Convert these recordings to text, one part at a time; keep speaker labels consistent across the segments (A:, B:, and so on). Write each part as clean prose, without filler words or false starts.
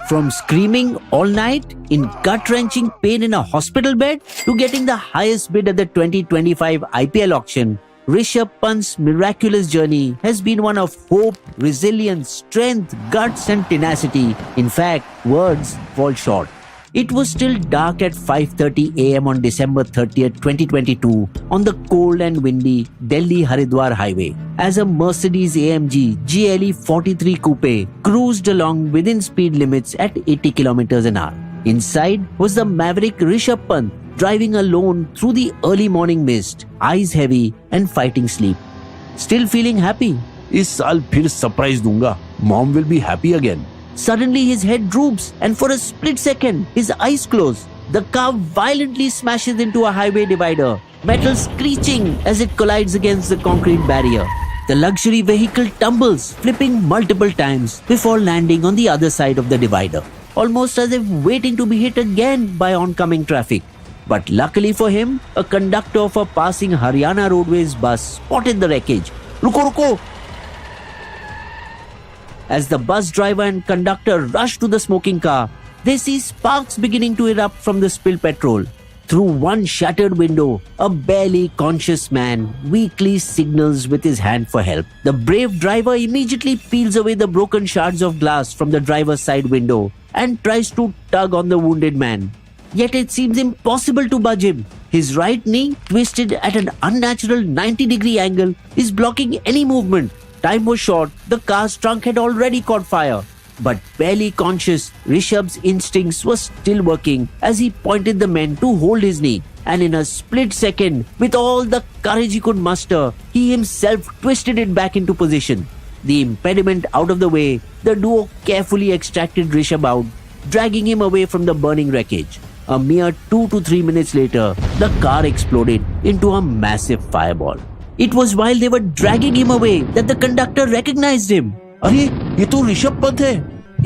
A: From screaming all night in gut-wrenching pain in a hospital bed to getting the highest bid at the 2025 IPL auction, Rishabh Pant's miraculous journey has been one of hope, resilience, strength, guts and tenacity. In fact, words fall short. It was still dark at 5:30 a.m. on December 30th, 2022 on the cold and windy Delhi-Haridwar highway as a Mercedes AMG GLE 43 Coupe cruised along within speed limits at 80 km an hour. Inside was the maverick Rishabh Pant driving alone through the early morning mist, eyes heavy and fighting sleep. Still feeling happy?
B: इस साल फिर surprise दूंगा. Mom will be happy again.
A: Suddenly his head droops and for a split second his eyes close. The car violently smashes into a highway divider, metal screeching as it collides against the concrete barrier. The luxury vehicle tumbles, flipping multiple times before landing on the other side of the divider, almost as if waiting to be hit again by oncoming traffic. But luckily for him, a conductor of a passing Haryana Roadways bus spotted the wreckage. "Ruko, ruko!" As the bus driver and conductor rush to the smoking car, they see sparks beginning to erupt from the spilled petrol. Through one shattered window, a barely conscious man weakly signals with his hand for help. The brave driver immediately peels away the broken shards of glass from the driver's side window and tries to tug on the wounded man. Yet it seems impossible to budge him. His right knee, twisted at an unnatural 90-degree angle, is blocking any movement. Time was short, the car's trunk had already caught fire. But barely conscious, Rishabh's instincts were still working as he pointed the men to hold his knee. And in a split second, with all the courage he could muster, he himself twisted it back into position. The impediment out of the way, the duo carefully extracted Rishabh out, dragging him away from the burning wreckage. A mere 2 to 3 minutes later, the car exploded into a massive fireball. It was while they were dragging him away that the conductor recognized him.
B: अरे ये तो ऋषभ पंत है.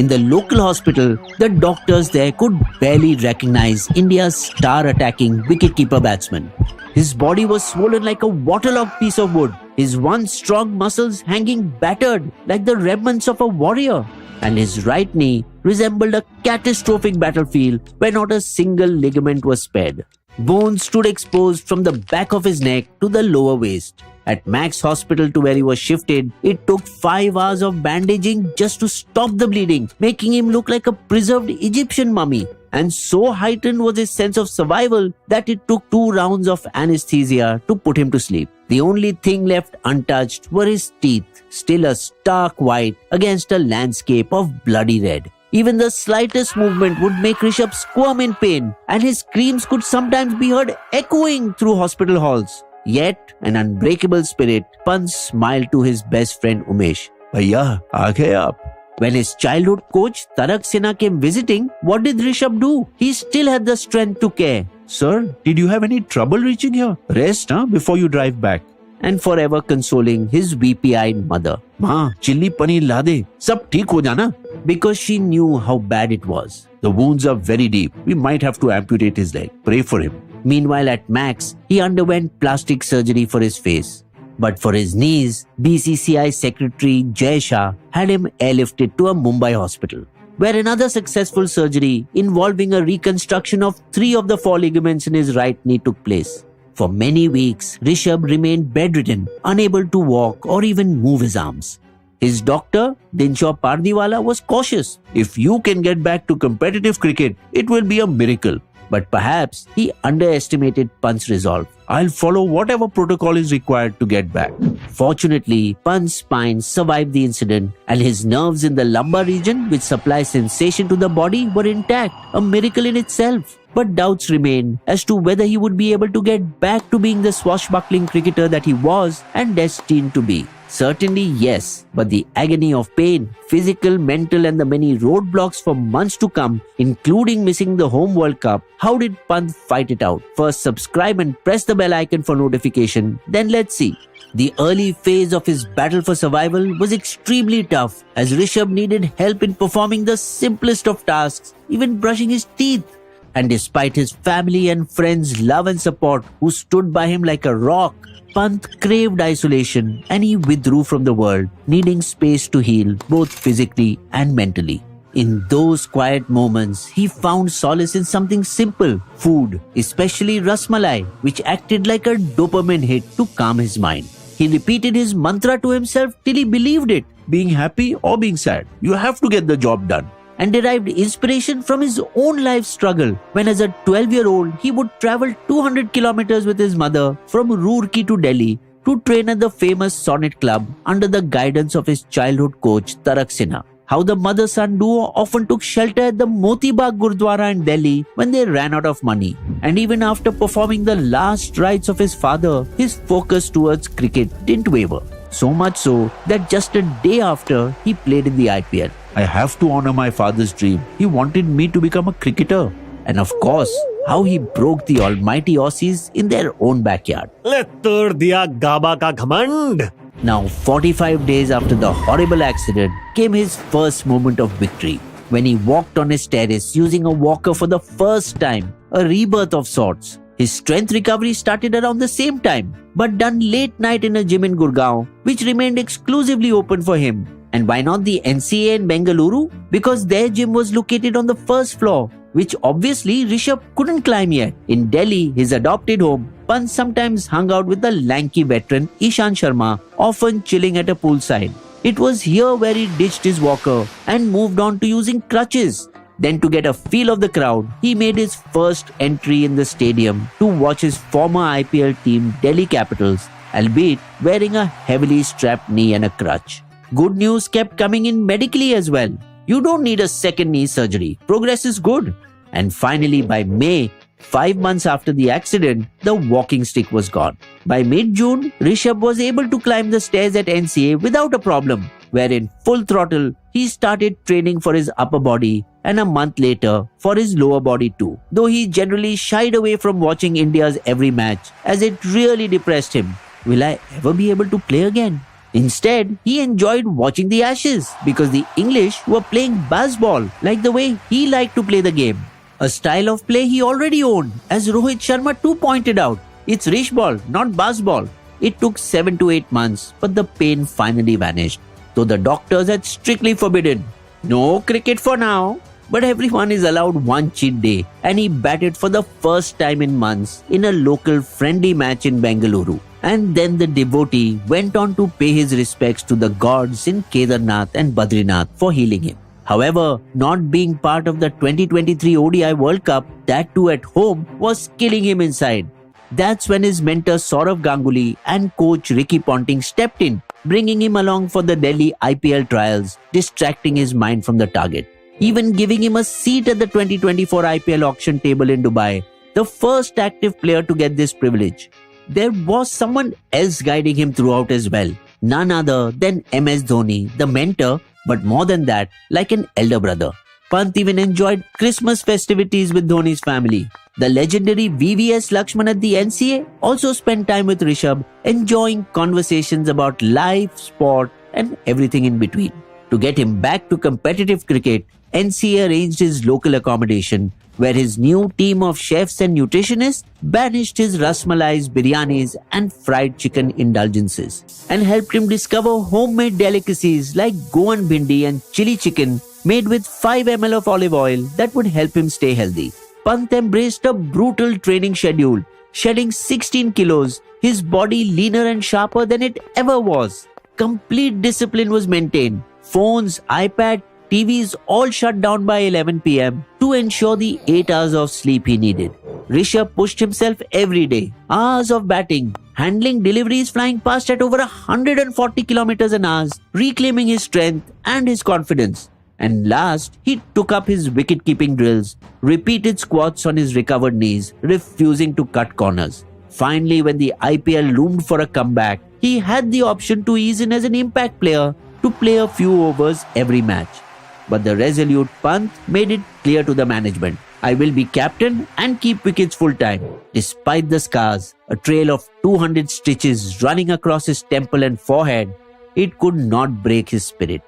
A: In the local hospital, the doctors there could barely recognize India's star-attacking wicketkeeper batsman. His body was swollen like a waterlogged piece of wood, his once strong muscles hanging battered like the remnants of a warrior, and his right knee resembled a catastrophic battlefield where not a single ligament was spared. Bones stood exposed from the back of his neck to the lower waist. At Max Hospital to where he was shifted, it took 5 hours of bandaging just to stop the bleeding, making him look like a preserved Egyptian mummy. And so heightened was his sense of survival that it took 2 rounds of anesthesia to put him to sleep. The only thing left untouched were his teeth, still a stark white against a landscape of bloody red. Even the slightest movement would make Rishabh squirm in pain, and his screams could sometimes be heard echoing through hospital halls. Yet, an unbreakable spirit, Pant smiled to his best friend Umesh.
B: भैया आ गए आप.
A: When his childhood coach Tarak Sinha came visiting, what did Rishabh do? He still had the strength to care.
B: Sir, did you have any trouble reaching here? Rest, before you drive back.
A: And forever consoling his weepy-eyed mother.
B: माँ, chilli paneer ला दे, सब ठीक हो जाना.
A: Because she knew how bad it was.
B: The wounds are very deep. We might have to amputate his leg. Pray for him.
A: Meanwhile, at Max, he underwent plastic surgery for his face. But for his knees, BCCI Secretary Jay Shah had him airlifted to a Mumbai hospital, where another successful surgery involving a reconstruction of 3 of the 4 ligaments in his right knee took place. For many weeks, Rishabh remained bedridden, unable to walk or even move his arms. His doctor, Dinshaw Pardiwala, was cautious.
B: If you can get back to competitive cricket, it will be a miracle.
A: But perhaps he underestimated Pant's resolve.
B: I'll follow whatever protocol is required to get back.
A: Fortunately, Pant's spine survived the incident and his nerves in the lumbar region, which supply sensation to the body, were intact, a miracle in itself. But doubts remained as to whether he would be able to get back to being the swashbuckling cricketer that he was and destined to be. Certainly yes, but the agony of pain, physical, mental and the many roadblocks for months to come, including missing the home World Cup, how did Pant fight it out? First subscribe and press the bell icon for notification, then let's see. The early phase of his battle for survival was extremely tough as Rishabh needed help in performing the simplest of tasks, even brushing his teeth. And despite his family and friends' love and support who stood by him like a rock, Pant craved isolation and he withdrew from the world, needing space to heal both physically and mentally. In those quiet moments, he found solace in something simple, food, especially rasmalai, which acted like a dopamine hit to calm his mind. He repeated his mantra to himself till he believed it,
B: Being happy or being sad, you have to get the job done.
A: and derived inspiration from his own life struggle when as a 12-year-old he would travel 200 kilometers with his mother from Roorkee to Delhi to train at the famous Sonnet Club under the guidance of his childhood coach Tarak Sinha. How the mother-son duo often took shelter at the Moti Bagh Gurdwara in Delhi when they ran out of money. And even after performing the last rites of his father, his focus towards cricket didn't waver. So much so that just a day after, he played in the IPL.
B: I have to honor my father's dream. He wanted me to become a cricketer.
A: And of course, how he broke the almighty Aussies in their own backyard.
C: ले तोड़ दिया गाबा का घमंड.
A: Now, 45 days after the horrible accident came his first moment of victory. When he walked on his terrace using a walker for the first time, a rebirth of sorts. His strength recovery started around the same time, but done late night in a gym in Gurgaon, which remained exclusively open for him. And why not the NCA in Bengaluru? Because their gym was located on the first floor, which obviously Rishabh couldn't climb yet. In Delhi, his adopted home, Pant sometimes hung out with the lanky veteran Ishan Sharma, often chilling at a poolside. It was here where he ditched his walker and moved on to using crutches. Then, to get a feel of the crowd, he made his first entry in the stadium to watch his former IPL team Delhi Capitals, albeit wearing a heavily strapped knee and a crutch. Good news kept coming in medically as well. You don't need a second knee surgery. Progress is good. And finally, by May, 5 months after the accident, the walking stick was gone. By mid-June, Rishabh was able to climb the stairs at NCA without a problem, where in full throttle, he started training for his upper body and a month later for his lower body too. Though he generally shied away from watching India's every match as it really depressed him. Will I ever be able to play again? Instead, he enjoyed watching the Ashes because the English were playing baseball like the way he liked to play the game. A style of play he already owned, as Rohit Sharma too pointed out. It's Rish ball, not baseball. It took 7 to 8 months, but the pain finally vanished. Though the doctors had strictly forbidden. No cricket for now. But everyone is allowed one cheat day, and he batted for the first time in months in a local friendly match in Bengaluru. And then the devotee went on to pay his respects to the gods in Kedarnath and Badrinath for healing him. However, not being part of the 2023 ODI World Cup, that too at home, was killing him inside. That's when his mentor Saurav Ganguly and coach Ricky Ponting stepped in, bringing him along for the Delhi IPL trials, distracting his mind from the target. Even giving him a seat at the 2024 IPL auction table in Dubai, the first active player to get this privilege. There was someone else guiding him throughout as well, none other than MS Dhoni, the mentor, but more than that, like an elder brother. Pant even enjoyed Christmas festivities with Dhoni's family. The legendary VVS Lakshman at the NCA also spent time with Rishabh, enjoying conversations about life, sport, and everything in between. To get him back to competitive cricket, NCA arranged his local accommodation, where his new team of chefs and nutritionists banished his rasmalais, biryanis, and fried chicken indulgences, and helped him discover homemade delicacies like Goan bhindi and chili chicken made with 5 ml of olive oil that would help him stay healthy. Pant embraced a brutal training schedule, shedding 16 kilos, his body leaner and sharper than it ever was. Complete discipline was maintained. Phones, iPad, TVs all shut down by 11 p.m. to ensure the 8 hours of sleep he needed. Rishabh pushed himself every day. Hours of batting, handling deliveries flying past at over 140 kilometers an hour, reclaiming his strength and his confidence. And last, he took up his wicket-keeping drills, repeated squats on his recovered knees, refusing to cut corners. Finally, when the IPL loomed for a comeback, he had the option to ease in as an impact player to play a few overs every match. But the resolute Pant made it clear to the management, I will be captain and keep wickets full time. Despite the scars, a trail of 200 stitches running across his temple and forehead, it could not break his spirit.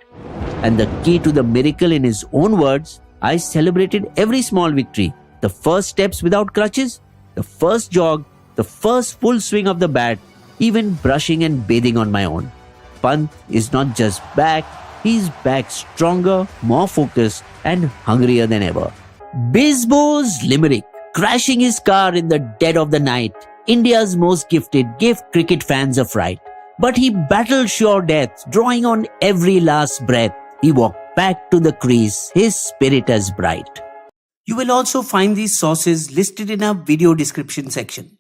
A: And the key to the miracle, in his own words, I celebrated every small victory. The first steps without crutches, the first jog, the first full swing of the bat, even brushing and bathing on my own. Pant is not just back, he's back stronger, more focused, and hungrier than ever. Bizbo's limerick, crashing his car in the dead of the night, India's most gifted, gave cricket fans a fright. But he battled sure death, drawing on every last breath. He walked back to the crease, his spirit as bright. You will also find these sources listed in our video description section.